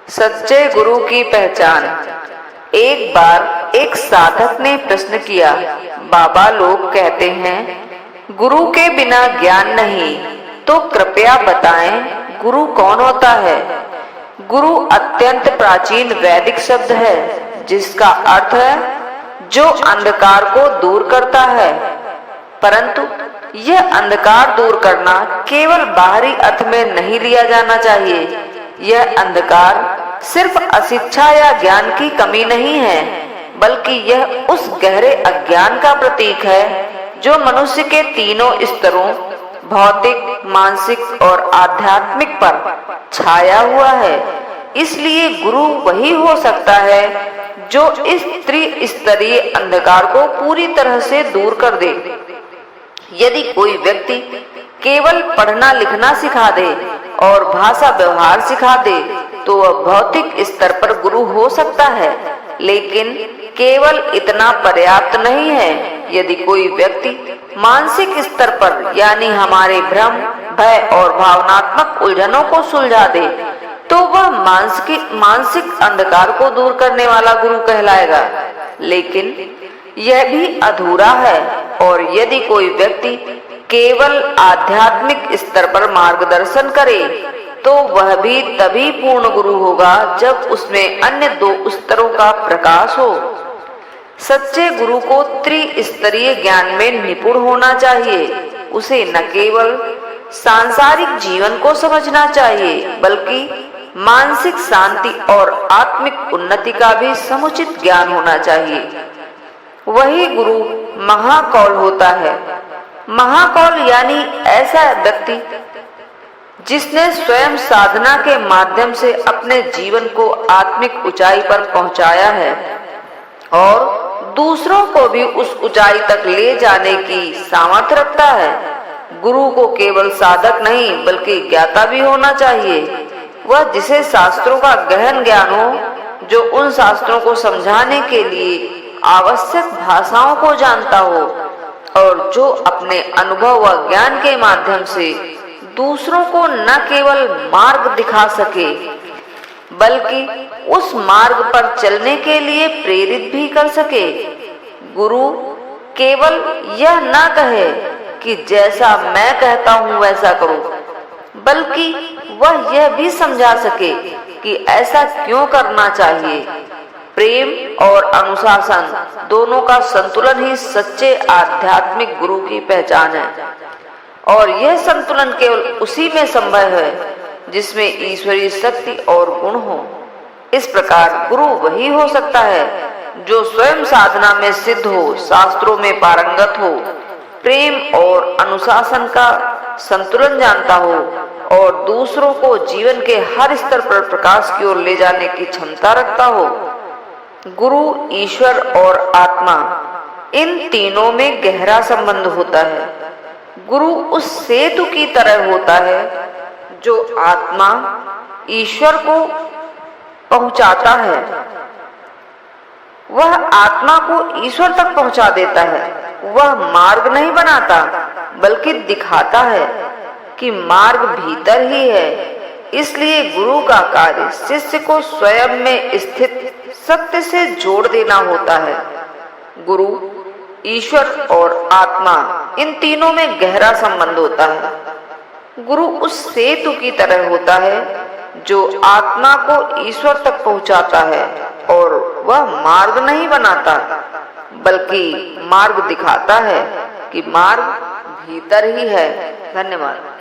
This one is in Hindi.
सच्चे गुरु की पहचान। एक बार एक साधक ने प्रश्न किया, बाबा लोग कहते हैं गुरु के बिना ज्ञान नहीं, तो कृपया बताएं गुरु कौन होता है। गुरु अत्यंत प्राचीन वैदिक शब्द है जिसका अर्थ है जो अंधकार को दूर करता है। परंतु यह अंधकार दूर करना केवल बाहरी अर्थ में नहीं लिया जाना चाहिए। यह अंधकार सिर्फ अशिक्षा या ज्ञान की कमी नहीं है, बल्कि यह उस गहरे अज्ञान का प्रतीक है जो मनुष्य के तीनों स्तरों भौतिक, मानसिक और आध्यात्मिक पर छाया हुआ है। इसलिए गुरु वही हो सकता है जो इस त्रिस्तरीय अंधकार को पूरी तरह से दूर कर दे। यदि कोई व्यक्ति केवल पढ़ना लिखना सिखा दे और भाषा व्यवहार सिखा दे तो वह भौतिक स्तर पर गुरु हो सकता है, लेकिन केवल इतना पर्याप्त नहीं है। यदि कोई व्यक्ति मानसिक स्तर पर यानी हमारे भ्रम, भय और भावनात्मक उलझनों को सुलझा दे तो वह मानसिक अंधकार को दूर करने वाला गुरु कहलाएगा। लेकिन यह भी अधूरा है। और यदि कोई व्यक्ति केवल आध्यात्मिक स्तर पर मार्गदर्शन करे तो वह भी तभी पूर्ण गुरु होगा जब उसमें अन्य दो स्तरों का प्रकाश हो। सच्चे गुरु को त्रिस्तरीय ज्ञान में निपुण होना चाहिए। उसे न केवल सांसारिक जीवन को समझना चाहिए बल्कि मानसिक शांति और आत्मिक उन्नति का भी समुचित ज्ञान होना चाहिए। वही गुरु महाकौल होता है। महाकौल यानी ऐसा व्यक्ति जिसने स्वयं साधना के माध्यम से अपने जीवन को आत्मिक ऊंचाई पर पहुंचाया है और दूसरों को भी उस ऊंचाई तक ले जाने की सामर्थ्य रखता है। गुरु को केवल साधक नहीं बल्कि ज्ञाता भी होना चाहिए। वह जिसे शास्त्रों का गहन ज्ञान हो, जो उन शास्त्रों को समझाने के लिए आवश्यक भाषाओं को जानता हो और जो अपने अनुभव व ज्ञान के माध्यम से दूसरों को न केवल मार्ग दिखा सके बल्कि उस मार्ग पर चलने के लिए प्रेरित भी कर सके। गुरु केवल यह न कहे कि जैसा मैं कहता हूं वैसा करो, बल्कि वह यह भी समझा सके कि ऐसा क्यों करना चाहिए। प्रेम और अनुशासन दोनों का संतुलन ही सच्चे आध्यात्मिक गुरु की पहचान है। और यह संतुलन केवल उसी में संभव है जिसमें ईश्वरीय शक्ति और गुण हो। इस प्रकार गुरु वही हो सकता है जो स्वयं साधना में सिद्ध हो, शास्त्रों में पारंगत हो, प्रेम और अनुशासन का संतुलन जानता हो और दूसरों को जीवन के हर स्तर पर प्रकाश की ओर ले जाने की क्षमता रखता हो। गुरु, ईश्वर और आत्मा, इन तीनों में गहरा संबंध होता है। गुरु उस सेतु की तरह होता है जो आत्मा ईश्वर को पहुंचाता है। वह आत्मा को ईश्वर तक पहुंचा देता है। वह मार्ग नहीं बनाता बल्कि दिखाता है कि मार्ग भीतर ही है। इसलिए गुरु का कार्य शिष्य को स्वयं में स्थित सत्य से जोड़ देना होता है। गुरु, ईश्वर और आत्मा, इन तीनों में गहरा संबंध होता है। गुरु उस सेतु की तरह होता है जो आत्मा को ईश्वर तक पहुंचाता है और वह मार्ग नहीं बनाता बल्कि मार्ग दिखाता है कि मार्ग भीतर ही है। धन्यवाद।